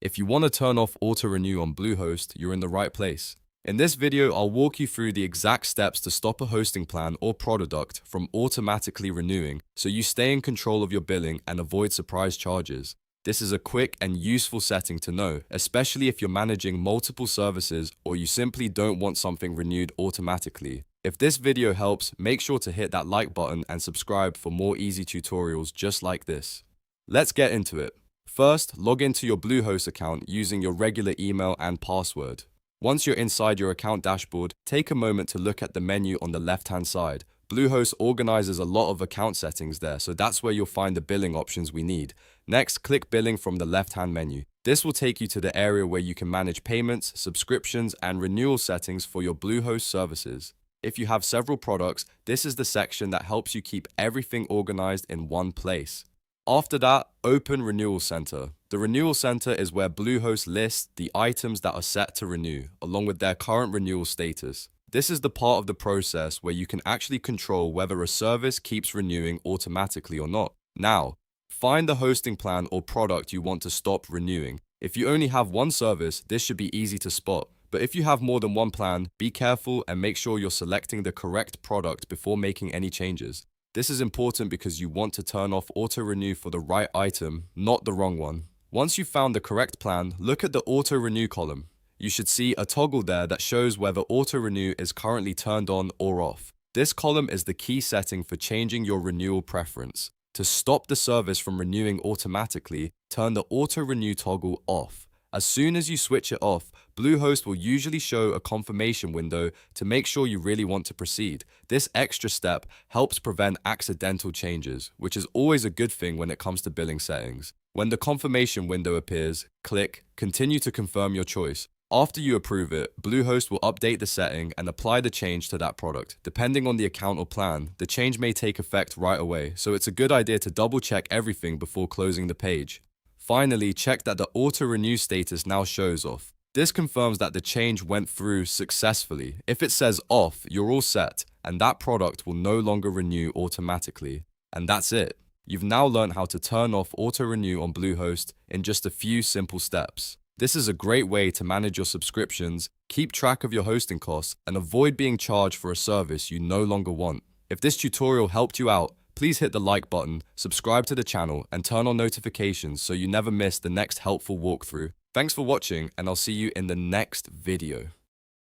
If you want to turn off auto-renew on Bluehost, you're in the right place. In this video, I'll walk you through the exact steps to stop a hosting plan or product from automatically renewing so you stay in control of your billing and avoid surprise charges. This is a quick and useful setting to know, especially if you're managing multiple services or you simply don't want something renewed automatically. If this video helps, make sure to hit that like button and subscribe for more easy tutorials just like this. Let's get into it. First, log into your Bluehost account using your regular email and password. Once you're inside your account dashboard, take a moment to look at the menu on the left-hand side. Bluehost organizes a lot of account settings there, so that's where you'll find the billing options we need. Next, click Billing from the left-hand menu. This will take you to the area where you can manage payments, subscriptions, and renewal settings for your Bluehost services. If you have several products, this is the section that helps you keep everything organized in one place. After that, open Renewal Center. The Renewal Center is where Bluehost lists the items that are set to renew, along with their current renewal status. This is the part of the process where you can actually control whether a service keeps renewing automatically or not. Now, find the hosting plan or product you want to stop renewing. If you only have one service, this should be easy to spot. But if you have more than one plan, be careful and make sure you're selecting the correct product before making any changes. This is important because you want to turn off auto-renew for the right item, not the wrong one. Once you've found the correct plan, look at the auto-renew column. You should see a toggle there that shows whether auto-renew is currently turned on or off. This column is the key setting for changing your renewal preference. To stop the service from renewing automatically, turn the auto-renew toggle off. As soon as you switch it off, Bluehost will usually show a confirmation window to make sure you really want to proceed. This extra step helps prevent accidental changes, which is always a good thing when it comes to billing settings. When the confirmation window appears, click Continue to confirm your choice. After you approve it, Bluehost will update the setting and apply the change to that product. Depending on the account or plan, the change may take effect right away, so it's a good idea to double-check everything before closing the page. Finally, check that the auto-renew status now shows off. This confirms that the change went through successfully. If it says off, you're all set, and that product will no longer renew automatically. And that's it. You've now learned how to turn off auto-renew on Bluehost in just a few simple steps. This is a great way to manage your subscriptions, keep track of your hosting costs, and avoid being charged for a service you no longer want. If this tutorial helped you out, please hit the like button, subscribe to the channel, and turn on notifications so you never miss the next helpful walkthrough. Thanks for watching, and I'll see you in the next video.